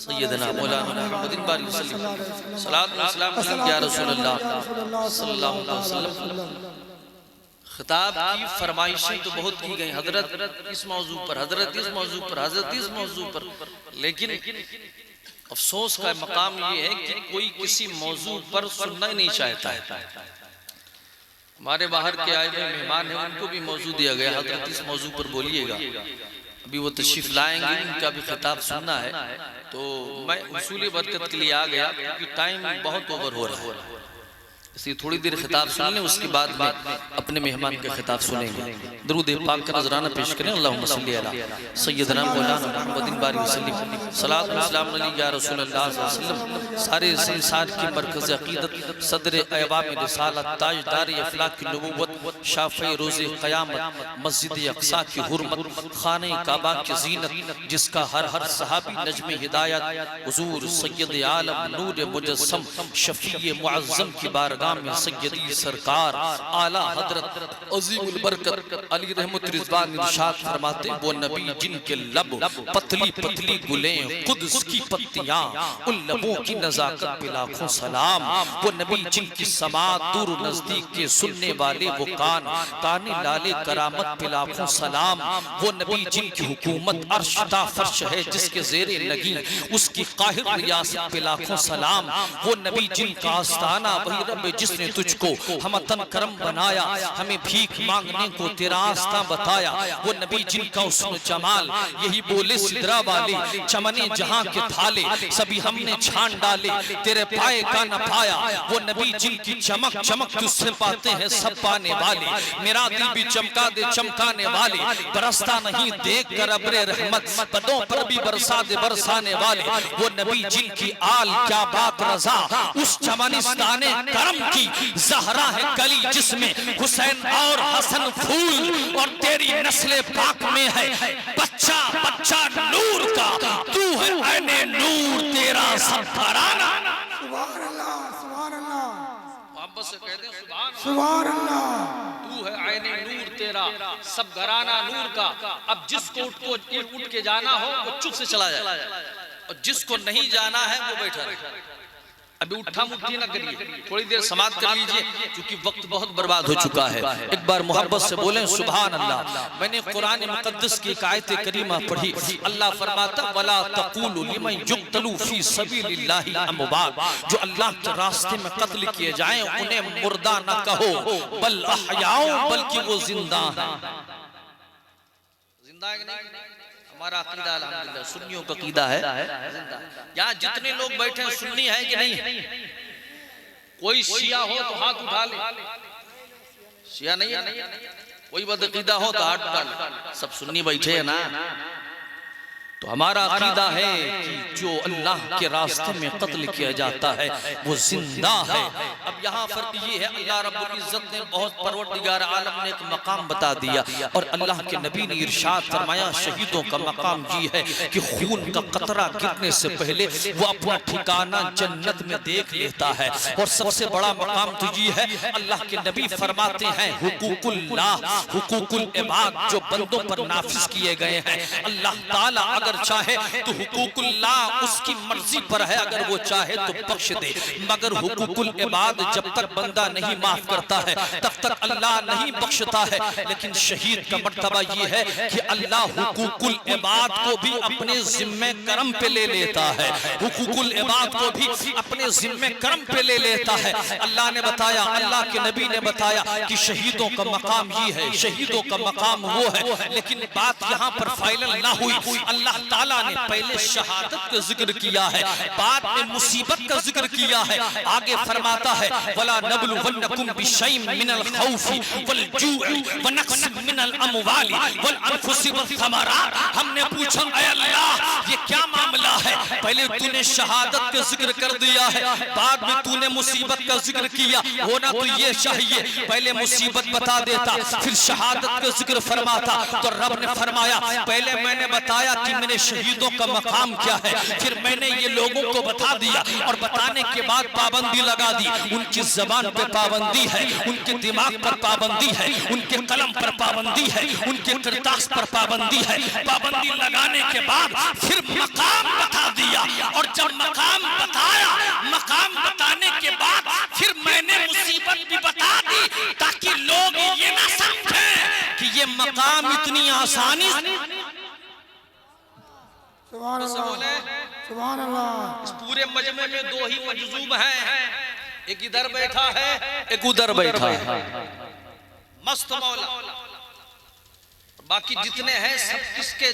सैयदना मौलाना मुहम्मदिन बारिक वसल्लम सलात व सलाम अलैका या रसूलल्लाह सल्लल्लाहु अलैहि वसल्लम। खिताब की फरमाइशें तो बहुत की गई, हजरत इस मौजू पर, हजरत इस मौजू पर, हजरत इस मौजू पर, लेकिन अफसोस का मकाम ये है कि कोई किसी मौजू पर सुनना ही नहीं चाहता है। हमारे बाहर के आए हुए मेहमान हैं, उनको भी मौजू दिया गया, हजरत इस मौजू पर बोलिएगा। अभी वो तशरीफ लाएंगे, उनका भी खिताब सुनना है। तो मैं उसूल बरकत के लिए आ गया क्योंकि टाइम बहुत ओवर हो रहा है, इसलिए थोड़ी देर खिताब सुन लें, उसके बाद में अपने मेहमान का खिताब सुनेंगे। दरूद पाक का नजराना पेश करें। अल्लाहुम्मा सल्ली अला सय्यदना मौलाना मुहम्मदिन बारिक वसल्लम सलात व सलाम अलैका या रसूलल्लाह सल्लल्लाहु अलैहि वसल्लम। सारे संसार की मरकज़ अक़ीदत, सदर अहबाब रिसालत, ताजदार अफ़लाक की नबूवत, शाफ़ी रोज़े क़यामत, मस्जिद अक़सा की हुर्मत, खाने काबा की ज़ीनत, जिसका हर सहाबी नजम हिदायत, हुज़ूर सय्यद आलम नूर मुजस्सम शफ़ी मुअज़्ज़म की बारगाह में सय्यदी सरकार आला हजरत अज़ीमुल बरकत अली रहमत रिज़वान इरशाद फरमाते, वो नबी जिनके लब पतली पतली गुलें कुद्स की पत्तियां, उन लबों की नज़ाकत पे लाखों सलाम। वो नबी जिनकी समात दूर नजदीक के सुनने वाले वो कान, काने लाले करामत पे लाखों सलाम। वो नबी जिनकी हुकूमत अर्श ता फर्श है, जिसके ज़ेरे लगी उसकी काहिर रियासत पे लाखों सलाम। वो नबी जिनका आस्ताना वही रब जिसने तुझको हम तन करम बनाया, हमें भीख मांगने को तेरा आस्था बताया। वो नबी जिनका हुस्न जमाल यही बोले सिदरा वाले, चमने जहां के थाले सभी हमने छान डाले, तेरे पाए का न पाया। वो नबी जिनकी चमक चमक तुझसे पाते हैं सब पाने वाले, मेरा दिल भी चमका दे चमकाने वाले। बरसता नहीं देख कर अब्रे रहमत, बदों पर भी बरसा दे बरसाने वाले। वो नबी जिनकी आल क्या बात रजा, उस चमनिस्ताने करम की ज़हरा है कली, जिसमें हुसैन और हसन फूल, और तेरी नस्ले पाक में है बच्चा बच्चा नूर का, तू है ऐने नूर तेरा सब घराना। सुभान अल्लाह, सुभान अल्लाह, मोहब्बत से कह दे सुभान अल्लाह। तू है ऐने नूर तेरा सब घराना नूर का। अब जिसको उठ के जाना हो वो चुप से चला जाए, और जिसको नहीं जाना है वो बैठा रहे। अभी उठा मुट्ठी ना करिए, थोड़ी देर समाप्त कर लीजिए क्योंकि वक्त बहुत बर्बाद हो चुका है। एक बार मोहब्बत से बोलें सुभान अल्लाह। मैंने कुरान मुक़द्दस की एक आयत करीमा पढ़ी, अल्लाह फरमाता वला तक़ूलू लिमन युक़तलू फी सबीलिल्लाहि अमवात, जो अल्लाह के रास्ते में कत्ल किए जाएं उन्हें मुर्दा न कहो, बल अहयाउ, बल्कि वो जिंदा हैं। जिंदा है नहीं? हमारा अकीदा अल्हम्दुलिल्लाह सुन्नियों का अकीदा है जिंदा। यहाँ जितने लोग बैठे हैं सुन्नी है कि नहीं? कोई शिया हो तो हाथ उठा ले, शिया नहीं है। कोई बदअकीदा हो तो हाथ उठा ले, सब सुन्नी बैठे हैं ना। तो हमारा अकीदा है कि जो अल्लाह के रास्ते में कत्ल किया जाता है वो जिंदा है। अब यहाँ फर्क ये है, अल्लाह रब्बुल इज्जत ने बहुत परवरदिगार आलम ने एक मकाम बता दिया, और अल्लाह के नबी ने इरशाद फरमाया शहीदों का मकाम ये है कि खून का कतरा गिरने से पहले वो अपना ठिकाना जन्नत में देख लेता है। और सबसे बड़ा मकाम तो ये है, अल्लाह के नबी फरमाते हैं हुकूकुल्लाह, हुकूकुल इबाद जो बंदों पर नाफिज किए गए हैं, अल्लाह ताला अगर चाहे तो हुकूकुल्लाह उसकी मर्जी पर है, अगर वो चाहे तो बख्श दे, मगर हुकूकुल इबाद जब तक बंदा नहीं माफ करता है तब तक अल्लाह नहीं बख्शता है। लेकिन शहीद का मर्तबा ये है कि अल्लाह हुकूकुल इबाद को भी अपने जिम्मे करम पे ले लेता है, हुकूकुल इबाद को भी अपने जिम्मे करम पे ले लेता है। अल्लाह ने बताया, अल्लाह के नबी ने बताया कि शहीदों का मकाम ये है, शहीदों का मकाम वो है। लेकिन बात यहाँ पर फाइनल ना हुई, अल्लाह ताला ने पहले शहादत का जिक्र किया है, बाद में मुसीबत का जिक्र किया है। आगे फरमाता है वला नबलुवन्नकुम बिशैइन मिनल खौफि वल जू'i व नक्सिन मिनल अमवालि वल अनफुसि वल थमरात। हमने पूछा ऐ अल्लाह ये क्या मामला है, पहले तूने शहादत का जिक्र कर दिया है, बाद में तूने मुसीबत का जिक्र किया, होना तो ये चाहिए पहले मुसीबत बता देता फिर शहादत का जिक्र फरमाता। तो रब ने फरमाया पहले मैंने बताया कि मैंने शहीदों का मकाम क्या है, फिर मैंने ये लोगों को बता दिया, और बताने के बाद पाबंदी लगा दी। उनकी जबान पे पाबंदी है, उनके दिमाग पर पाबंदी है, उनके कलम पर पाबंदी है, उनके किरतास पर पाबंदी है। पाबंदी लगाने के बाद फिर मकाम बता दिया, आसानी सुभान अल्लाह सुभान अल्लाह। इस पूरे मजमे में दो ही मजजूब हैं, एक इधर बैठा है एक उधर बैठा है, मस्त मौला। बाकी जितने हैं सब किसके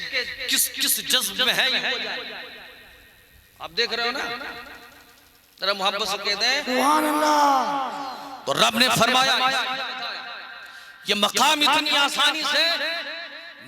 किस किस जज्ब में है ये हो जाए। आप देख रहे हो ना, जरा मोहब्बत से कहते हैं सुभान अल्लाह। तो रब ने फरमाया ये मकाम इतनी आसानी से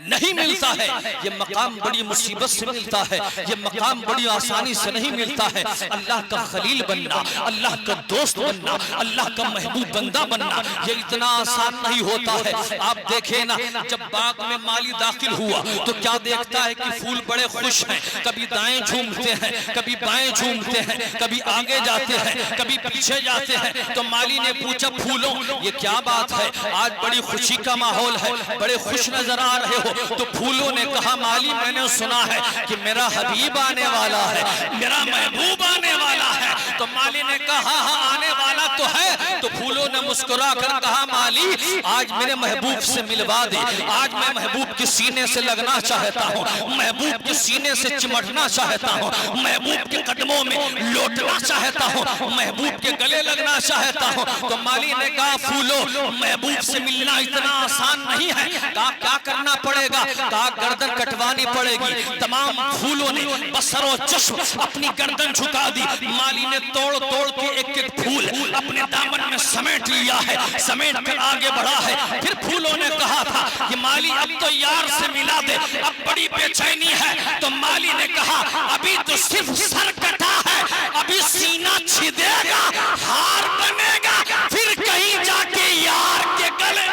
नहीं मिलता है, ये मकाम बड़ी मुसीबत से मिलता है, ये मकाम बड़ी आसानी से नहीं मिलता है। अल्लाह का खलील बनना, अल्लाह का दोस्त बनना, अल्लाह का महबूब बंदा बनना, ये इतना आसान नहीं होता है। आप देखें ना, जब बाग में माली दाखिल हुआ तो क्या देखता है कि फूल बड़े खुश हैं, कभी दाएं झूमते हैं, कभी बाएं झूमते हैं, कभी आगे जाते हैं, कभी पीछे जाते हैं। तो माली ने पूछा फूलों ये क्या बात है, आज बड़ी खुशी का माहौल है, बड़े खुश नजर आ रहे हो। तो फूलों ने कहा माली मैंने सुना है कि मेरा हबीब आने वाला है, मेरा महबूब आने वाला है। तो माली ने कहा हाँ आने वाला तो है। तो फूलों ने मुस्कुरा कर कहा माली आज मेरे महबूब से मिलवा दे, आज मैं महबूब के सीने से लगना चाहता हूँ, महबूब के सीने से चिमटना चाहता हूँ, महबूब के कदमों में लौटना चाहता हूँ, महबूब के गले लगना चाहता हूँ। तो माली ने कहा फूलों महबूब से मिलना इतना आसान नहीं है, कहा क्या करना पड़ेगा, कहा गर्दन कटवानी पड़ेगी। तमाम फूलों ने बसरो चश्म अपनी गर्दन झुका दी। माली ने तोड़ तोड़ के एक एक फूल अपने दामन में समेट लिया है, समेट कर आगे बढ़ा है। फिर फूलों ने कहा था कि माली अब तो यार से मिला दे, अब बड़ी बेचैनी है। तो माली ने कहा अभी तो सिर्फ सर कटा है, अभी सीना छिदेगा, हार बनेगा, फिर कहीं जाके यार के गले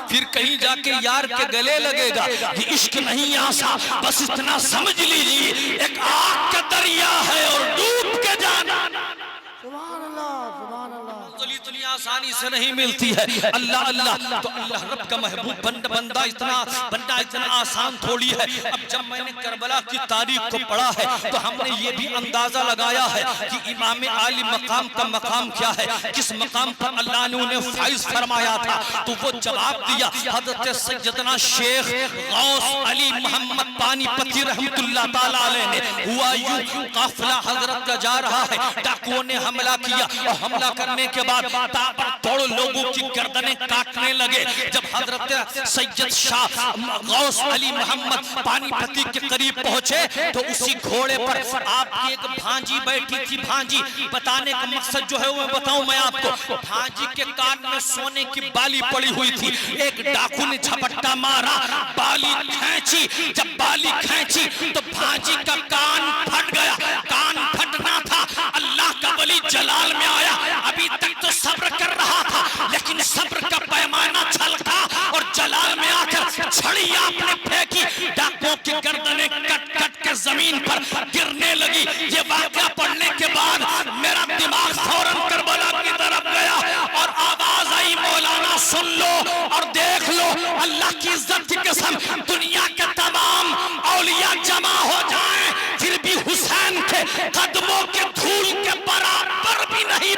फिर कहीं जाके यार के गले लगेगा। ये इश्क नहीं आसा, बस इतना समझ लीजिए एक आग का दरिया है और डूब के जाना सुभान अल्लाह सुभान अल्लाह। इतनी आसानी से नहीं मिलती है। अल्लाह अल्लाह तो अल्लाह रब का महबूब बनना इतना आसान थोड़ी है। अब जब मैंने करबला की तारीख को पढ़ा है तो हमने ये भी अंदाजा लगाया है कि इमाम आली मकाम का मकाम क्या है, किस मकाम पर अल्लाह ने उन्हें फाइज फरमाया था। तो वो जवाब दिया हजरत सैयदना शेख गौस अली मोहम्मद पानीपती रहमतुल्लाह ताला अलैह ने। हुआ यूं काफिला हजरत का जा रहा है, डाकुओं ने हमला किया और हमला करने के बाद ताबड़तोड़ लोगों की गर्दनें काटने लगे। जब हजरत सैयद शाह गौस अली मोहम्मद पानीपती के करीब पहुंचे तो उसी घोड़े पर आपकी एक भांजी बैठी थी। भांजी बताने का मकसद जो है वो बताऊं मैं आपको। भांजी के कान में सोने की बाली पड़ी हुई थी। एक डाकू ने झपट्टा मारा, बाली खींची। जब बाली खींची तो भांजी का कान फट गया। कान फटना था, अल्लाह का वली जलाल में आया। अभी तक तो सब्र कर रहा था लेकिन सब्र का पैमाना छलका और जलाल में आकर छड़ी आपने फेंकी। डाकुओं की गर्दनें कट कट के जमीन पर गिरने लगी। ये वाकया पढ़ने के बाद मेरा दिमाग फौरन करबला की तरफ गया और आवाज आई मौलाना सुन लो और देख लो, अल्लाह की इज्जत की कसम दुनिया के तमाम औलिया जमा हो जाएं फिर भी हुसैन के कदमों के धूल के बराबर भी नहीं।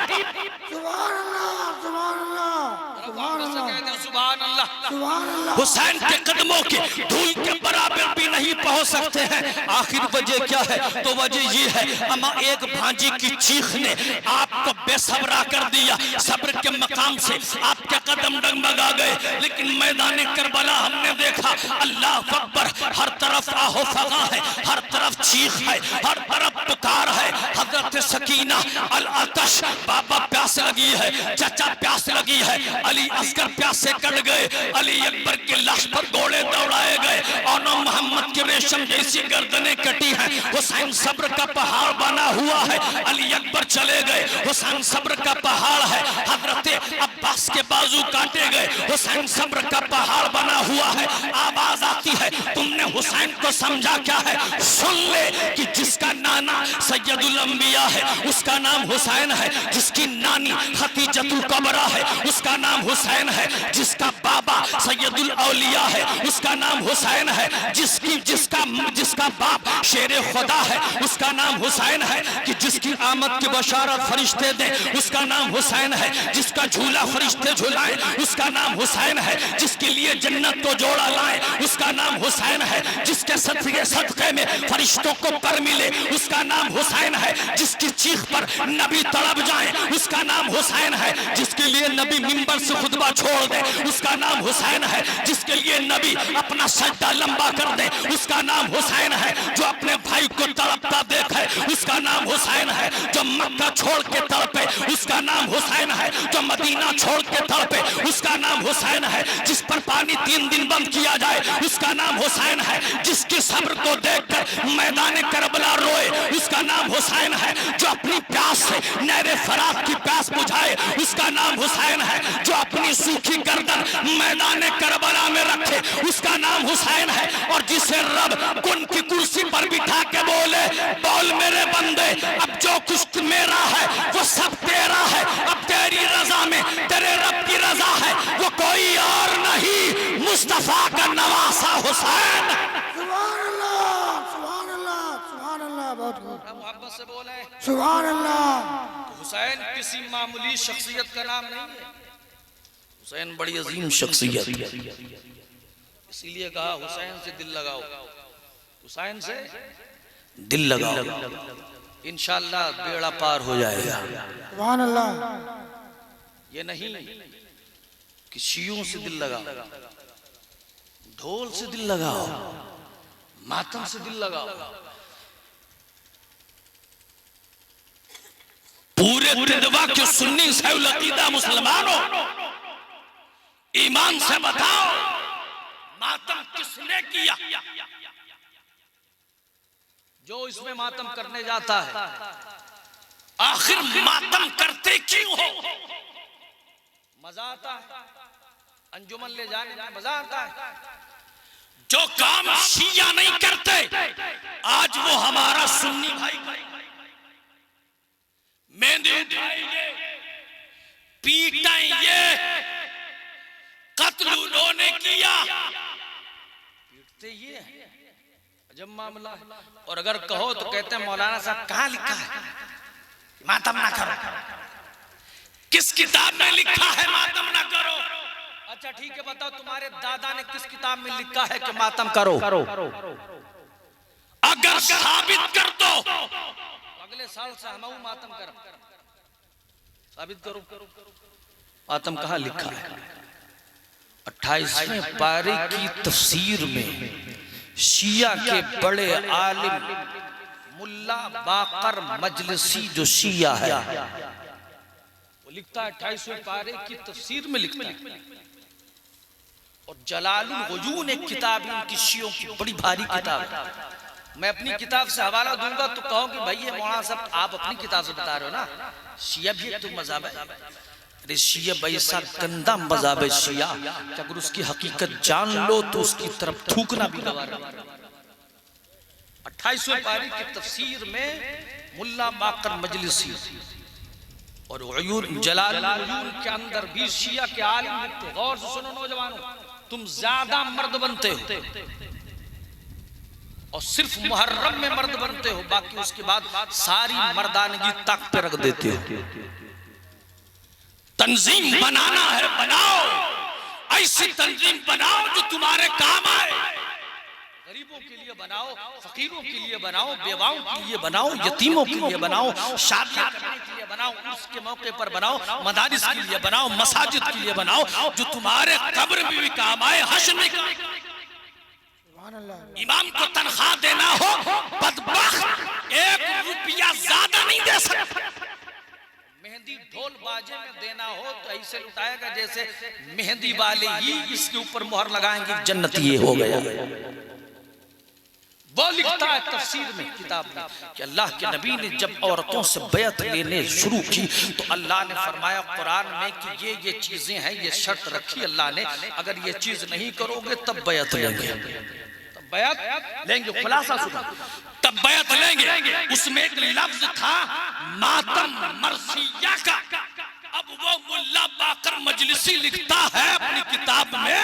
सुभान अल्लाह सुभान अल्लाह सुभान अल्लाह सुभान अल्लाह। सुभान अल्लाह। हुसैन के कदमों के धूल के बराबर भी नहीं पहुंच सकते हैं। आखिर वजह क्या है? तो वजह ये है अमा एक भांजी की चीख ने आपको बेसब्रा कर दिया। सब्र के मकाम से आपके कदम डगमगा गए। लेकिन मैदान करबला हमने देखा अल्लाह अकबर, हर तरफ आहो फगा है, हर तरफ चीख है, हर तरफ पुकार है। हजरत सकीना अल अतश बाबा प्यास लगी है, चाचा प्यास लगी है, अली असगर प्यासे कट गए, अली अकबर के लाश पर घोड़े दौड़ाए गए और मोहम्मद के रेशम जैसी गर्दनें कटी हैं। हुसैन सब्र का पहाड़ बना हुआ है, अली अकबर चले गए, हुसैन सब्र का पहाड़ है। हजरत अब्बास के बाजू काटे गए, हुसैन सब्र का पहाड़ बना हुआ है। आवाज आती है तुमने तुमने हुसैन को समझा क्या है? सुन ले कि जिसका नाना सैयदुल अंबिया है उसका नाम हुसैन है, जिसकी नानी खतीजतुल कुबरा है उसका नाम हुसैन है, जिसका बाबा सैयदुल औलिया है उसका नाम हुसैन है, जिसका बाप शेर खुदा है उसका नाम हुसैन है, कि जिसकी आमद की बशारत फरिश्ते दे उसका नाम हुसैन है, जिसका झूला फरिश्ते झुलाए उसका नाम हुसैन है, जिसके लिए जन्नत को जोड़ा लाए उसका नाम हुसैन है, जिसके सदके में फरिश्तों को पर मिले उसका नाम हुसैन है, जिसकी चीख पर नबी तड़प जाए उसका नाम हुसैन है, जिसके लिए नबी मिंबर से खुतबा छोड़ दे उसका नाम हुसैन है, जिसके लिए नबी अपना सजदा लंबा कर दे उसका नाम हुसैन है, जो अपने भाई को तड़पता देखे उसका नाम हुसैन है, जो मक्का छोड़ के तड़पे उसका नाम हुसैन है, जो मदीना छोड़ के तड़पे उसका नाम हुसैन है, जिस पर पानी 3 दिन बंद किया जाए उसका नाम हुसैन है, जिसकी सब्र को देखकर मैदान करबला रोए उसका नाम हुसैन है, जो अपनी प्यास से नहरे फरात की प्यास बुझाए उसका नाम हुसैन है, जो अपनी सूखी गर्दन मैदान करबला में रखे उसका नाम हुसैन है, और जिसे रब कुन की कुर्सी पर बिठा के बोले बोल मेरे बंदे अब जो कुछ मेरा है वो सब तेरा है, अब तेरी रजा में तेरे रब की रजा है, वो कोई और नहीं मुस्तफा का नवासा हुसैन। सुभान अल्लाह, सुभान अल्लाह, सुभान अल्लाह। बहुत खूब, मोहब्बत से बोले सुभान अल्लाह। हुसैन किसी मामूली शख्सियत का नाम नहीं है, हुसैन बड़ी अजीम शख्सियत, इसीलिए कहा हुसैन से दिल लगाओ, हुसैन से दिल लगाओ, इंशाअल्लाह बेड़ा पार हो जाएगा। सुभान अल्लाह। ये नहीं कि शियों से दिल लगाओ, ढोल से दिल लगाओ, मातम से दिल लगाओ, पूरे तिंदवा के सुन्नी सैल अकीदा मुसलमानों ईमान से बताओ मातम किसने किया? जो इसमें मातम करने जाता है आखिर मातम करते क्यों हो? मजा आता है, अंजुमन ले जाने में मजा आता है। जो काम शिया नहीं करते आज वो हमारा सुन्नी भाई मेहंदी उठाएंगे, पीटेंगे, कत्ल उन्होंने किया, पीटते ये है, अजब मामला है। और अगर कहो तो कहते हैं मौलाना साहब कहाँ लिखा है मातम ना करो? किस किताब में लिखा है मातम ना करो? अच्छा ठीक है, बताओ तुम्हारे दादा ने किस किताब में लिखा है कि मातम करो? अगर साबित कर दो अगले साल से हम मातम कर, साबित करो मातम कहाँ लिखा है? 28वें पारे की तफसीर में शिया के बड़े आलिम मुल्ला बाकर मजलिसी जो शिया है वो लिखता है 28वें पारे की तफसीर में लिखता है। और जलालुल वजून एक किताब इनकी शियों की बड़ी भारी किताब है, मैं अपनी किताब से हवाला दूंगा तो कहोगे भाई ये मौलाना साहब आप अपनी किताब से बता रहे हो ना, शिया भी एक तो मज़हब है। अरे शिया ऐसा गंदा मज़हब है शिया कि अगर उसकी हकीकत जान लो तो उसकी तरफ थूकना भी गवारा। 28वें पारी की तफसीर में मुल्ला बाकर मजलिसी और जलालुल वजून के अंदर भी शिया के आलिम लिखते, गौर से सुनो नौजवानों, तुम ज्यादा मर्द बनते हो और सिर्फ मुहर्रम में मर्द बनते हो, बाकी उसके बाद सारी मर्दानगी तक पे रख देते हो। तंजीम बनाना है बनाओ, ऐसी तंजीम बनाओ जो तुम्हारे काम आए, गरीबों के लिए बनाओ, फकीरों के लिए बनाओ, बेवाओं के लिए बनाओ, यतीमों के लिए बनाओ, शादियां करने के लिए बनाओ, उसके मौके पर बनाओ, मदारिस के लिए बनाओ, मसाजिद के लिए बनाओ, जो तुम्हारे कब्र में भी काम आए, हश्र में काम आए। इमाम को तनख्वाह देना हो, बदबख्त 1 रुपया ज्यादा नहीं दे सकता। मेहंदी ढोल बाजे में देना हो तो ऐसे लुटाएगा जैसे मेहंदी वाले ही इसके ऊपर मुहर लगाएंगे जन्नत ये हो गया। वो लिखता है तफसीर में किताब में कि अल्लाह के नबी ने जब औरतों से बैत लेने शुरू की तो अल्लाह ने फरमाया कुरान में कि ये चीजें हैं, ये शर्त रखी अल्लाह ने, अगर ये चीज नहीं करोगे तब बैत लेंगे। तब बैत लेंगे, खुलासा सुनो, तब बैत लेंगे। उसमें एक लफ्ज था मातम मरसिया का। अब वो मुल्ला बाकर मजलिसी लिखता है अपनी किताब में,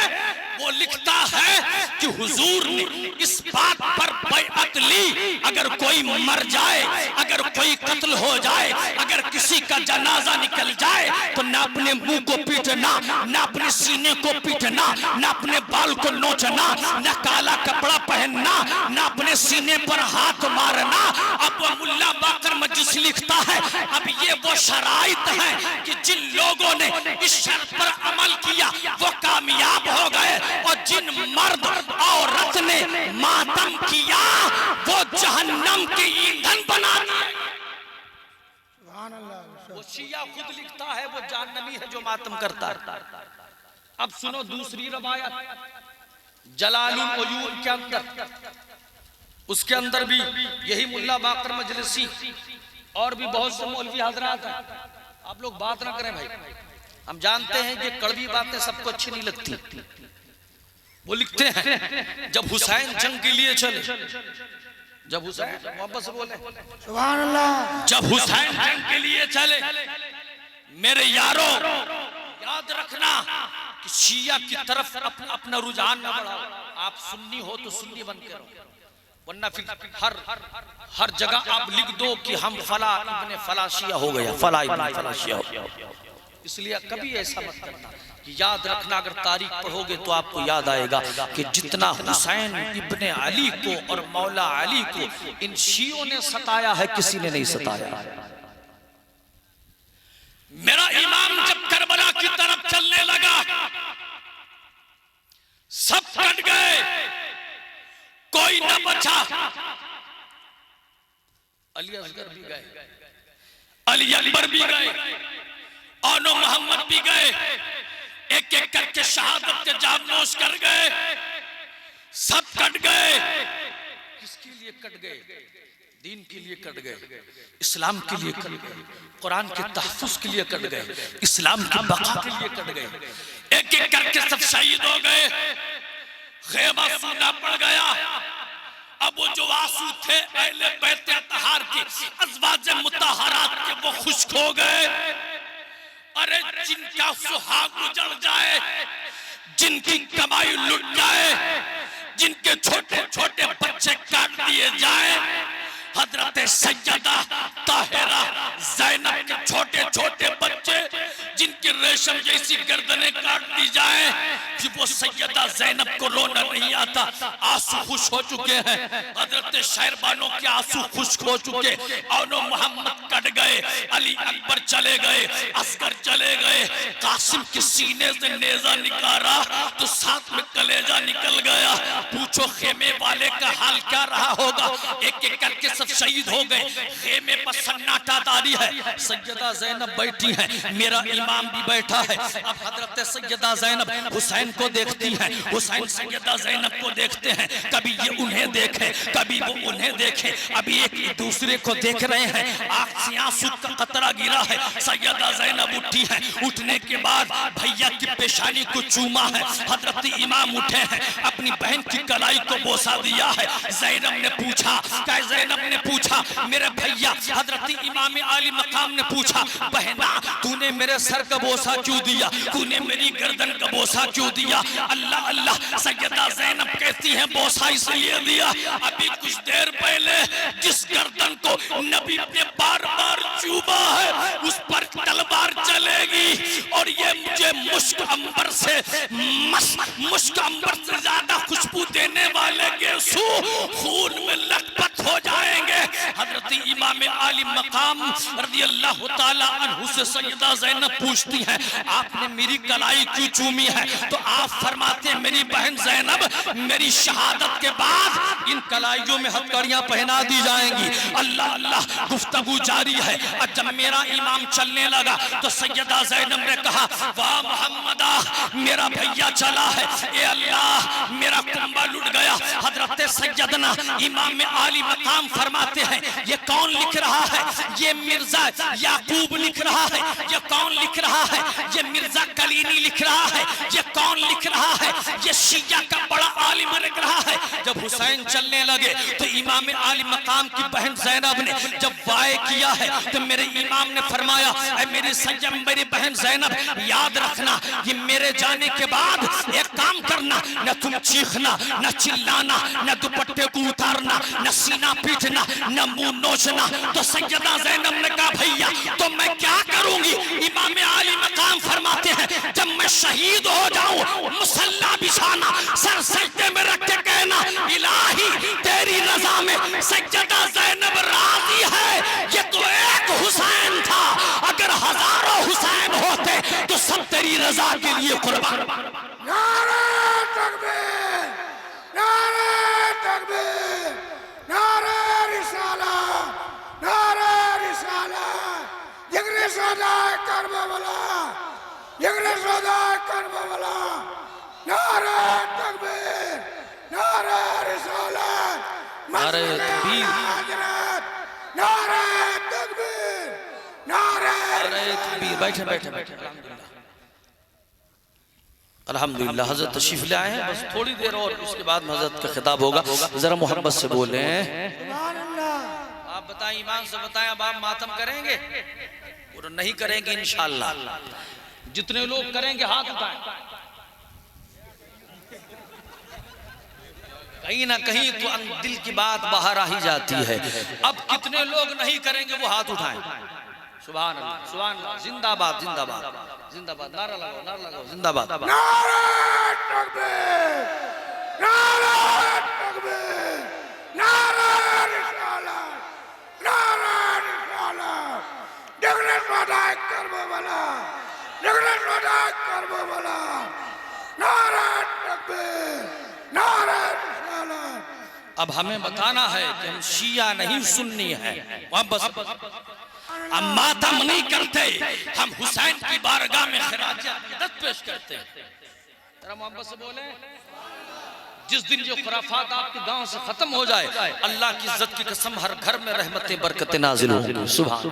वो लिखता है कि हुजूर ने इस बात पर बैअत ली, अगर कोई मर जाए, अगर कोई कत्ल हो जाए, अगर किसी का जनाजा निकल जाए तो ना अपने मुंह को पीटना, ना अपने सीने को पीटना, ना अपने बाल को नोचना, ना काला कपड़ा पहनना, ना अपने सीने पर हाथ मारना। अब वो मुल्ला बाकर मजलिसी लिखता है अब ये वो शराइत है कि जिन लोगों ने इस शर्त पर अमल किया वो कामयाब हो गए, और जिन मर्द औरत ने मातम किया वो जहन्नम के ईंधन बना दिए। वो शिया खुद लिखता है वो जहन्नमी है जो मातम करता है। अब सुनो दूसरी रवायत जलालुल उयून के अंदर, उसके अंदर भी यही मुल्ला बाकर मजलिसी और भी बहुत से मौलवी हजरात हैं। आप लोग बात ना करें भाई, हम जानते हैं ये कड़वी बातें सबको अच्छी नहीं लगती। वो लिखते हैं जब हुसैन जंग के लिए चले, जब हुसैन मोहब्बत से बोले सुभान अल्लाह, जब हुसैन जंग के लिए चले, मेरे यारो याद रखना कि शिया की तरफ अपना रुझान न बढ़ाओ। आप सुन्नी हो तो सुन्नी बन के रहो, वरना फिर हर जगह आप लिख दो कि हम फला इब्ने फला शिया हो गया, फला इब्ने फला शिया हो गया। इसलिए कभी ऐसा मत करना कि याद रखना, अगर तारीख पढ़ोगे तो आपको याद आएगा कि जितना हुसैन इब्ने अली को और मौला अली को इन शियों ने सताया है किसी ने नहीं सताया। मेरा इमाम जब करबला की तरफ चलने लगा सब कट गए, कोई न बचा। अली असगर भी गए, अली अकबर भी गए, औनो मोहम्मद भी गए, एक एक करके शहादत के जामनोश कर गए, सब कट गए। किसके लिए कट गए? दीन के लिए कट गए, इस्लाम के लिए कट गए, कुरान के तहफ्फुज़ के लिए कट गए, इस्लाम की बका के लिए कट गए। एक एक करके सब शहीद हो गए, खेमा सूना पड़ गया। अब वो जो आंसू थे अहले बैत अतहार के, अज़वाज मुतहहारात के, वो खुश्क हो गए। अरे जिनका सुहाग उजड़ जाए, जिनकी कमाई लुट जाए, जिनके छोटे छोटे बच्चे काट दिए जाए, हजरत सैयदा ताहिरा ज़ैनब के छोटे छोटे बच्चे जिनकी रेशम जैसी गर्दनें काट दी जाए, कि वो सैयदा ज़ैनब को रोना नहीं आता, आंसू खुश हो चुके हैं। हजरत शहरबानों के आंसू खुश्क हो चुके, औनो मोहम्मद कट गए, अली अकबर चले गए, असगर चले गए। कासिम के सीने से नेजा निकाला तो साथ में कलेजा निकल गया। पूछो खेमे वाले का हाल क्या रहा होगा। एक एक करके सब शहीद हो गए, खेमे पर सन्नाटा तारी है। सैयदा ज़ैनब बैठी है, मेरा इमाम भी बैठा है। अब हजरत सैयदा ज़ैनब हुसैन को देखती हैं, हुसैन सैयदा ज़ैनब को देखते हैं। कभी ये उन्हें देखे, कभी वो उन्हें देखे, अभी एक दूसरे को देख रहे हैं। आंख से आंसू का कतरा गिरा है। सैयदा ज़ैनब उठी है, उठने के बाद भैया की पेशानी को चूमा है। हजरत इमाम उठे हैं, अपनी बहन की कलाई को बोसा दिया है। ज़ैनब ने पूछा, ज़ैनब ने पूछा मेरे भैया, हजरत इमाम आली मकाम ने पूछा बहना तूने मेरे सर का बोसा क्यों दिया, तूने मेरी गर्दन का बोसा क्यों दिया। अल्लाह अल्लाह। सैयदा ज़ैनब कहती हैं बोसा इसलिए दिया, अभी कुछ देर पहले जिस गर्दन को नबी ने बार बार चूमा है उस पर तलवार चलेगी, और ये मुझे मुश्क अंबर से मुश्क अंबर से ज्यादा खुशबू देने वाले गेसू खून में लथपथ हो जाएंगे। हजरत इमाम आली मकाम रज़ी अल्लाह ताला अन्हु से सैयदा ज़ैनब पूछती हैं आपने मेरी कलाई क्यों चूमी है। तो आप फरमाते हैं मेरी बहन ज़ैनब, मेरी शहादत के बाद इन कलाइयों में हथकड़ियां पहना दी जाएंगी। अल्लाह अल्लाह गुफ्तगू जारी है। और जब मेरा इमाम चलने लगा तो सैयदा ज़ैनब ने कहा वाह मोहम्मदा, मेरा भैया चला है, ए अल्लाह मेरा कुंबा लुट गया। हजरत हजरत सैयदना इमाम आली मकाम फरमाते हैं, ये कौन लिख रहा है? ये मिर्जा याकूब लिख रहा है। ये कौन लिख रहा है? ये मिर्जा कलीनी लिख रहा है। ये कौन लिख रहा है? ये शिया का बड़ा आलिम लिख रहा है। जब हुसैन चलने लगे तो इमाम आली मकाम की बहन ज़ैनब ने जब वाय किया है तो मेरे इमाम ने फरमाया, ऐ मेरी सैयद, मेरी बहन ज़ैनब, याद रखना कि मेरे जाने के बाद एक काम करना, न तुम चीखना, न चिल्लाना, न दुपट्टे को उतारना, न सीना पीटना, न मुंह नोचना। तो सैयदा ज़ैनब ने कहा, भैया तो मैं क्या करूंगी? इमाम आली मकाम फरमाते हैं, जब मैं शहीद हो जाऊं मुसल्ला बिछाना, सर सजदे में रख के कहना, इलाही तेरी रजा में सैयदा ज़ैनब राजी है। ये तो एक हुसैन था, अगर हजारों हुसैन होते तो सब तेरी रजा के लिए कुर्बान। नारे तकबीर, नारे तकबीर, नारे रिसालत, नारे रिसालत, जिगरे सदाए करबला, जिगरे सदाए करबला, नारे तकबीर, नारे रिसालत, नारे तकबीर, नारे तकबीर, नारे तकबीर। बैठे बैठे बैठे। अल्हम्दुलिल्लाह हजरत तशरीफ ले आए हैं, बस थोड़ी देर और उसके बाद हजरत का खिताब होगा। जरा मोहब्बत से बोले। आप बताएं, ईमान से बताएं, अब आप मातम करेंगे? और नहीं करेंगे इंशाअल्लाह। जितने लोग करेंगे हाथ उठाएं। कहीं ना कहीं तो दिल की बात बाहर आ ही जाती है। अब कितने लोग नहीं करेंगे वो हाथ उठाएं। सुभान अल्लाह, सुभान अल्लाह, जिंदाबाद जिंदाबाद जिंदाबाद, नारा लगाओ, नारा लगाओ, जिंदाबाद। नारे तकबीर, नारे तकबीर, नारे रिसालत, नारे रिसालत, जिगरे सदाए करबला, जिगरे सदाए करबला, नारे तकबीर, नारे रिसालत। अब हमें बताना है कि हम शिया नहीं सुन्नी है। बस हम मातम नहीं करते, हम हुसैन की बारगाह में खिराज अक़ीदत पेश करते हैं। जरा मोहब्बत से बोले। जिस दिन ये खुराफात आपके गांव से खत्म हो जाए, अल्लाह की इज्जत की कसम, हर घर में रहमतें बरकतें नाजिल होंगी। सुभान,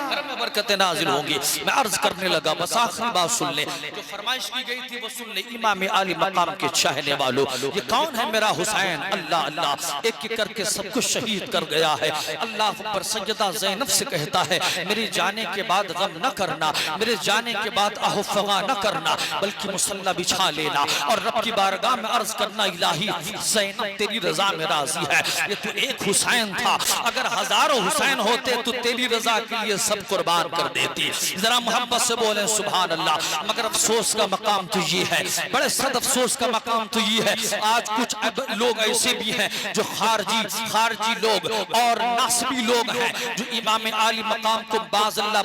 घर में बरकतें नाजिल होंगी। मैं अर्ज करने लगा, बस आखिरी बात सुन ले, जो फरमाइश की गई थी वो सुन ले। इमाम आली मकाम के चाहने वालों, ये कौन है मेरा हुसैन? अल्लाह अल्लाह एक एक करके सबको शहीद कर गया है। अल्लाह पर सैयदा ज़ैनब से कहता है, मेरे जाने के बाद गम न करना, मेरे जाने के बाद आहुफ़गा न करना, बल्कि मुसल्ला बिछा लेना और रब की बारगाह में अर्ज करना, ज़ैनब तेरी रजा में राजी है। ये तो एक हुसैन था, अगर हजारों हुसैन होते तो तेरी रजा के लिए सब कुर्बान कर देती। जरा मोहब्बत से बोले सुभान अल्लाह। मगर अफसोस का मकाम तो ये है, बड़े सद अफसोस का मकाम तो ये है, आज कुछ लोग ऐसे भी हैं जो खारजी लोग और नासबी लोग हैं, जो इमाम आली मकाम को बाज़ अल्लाह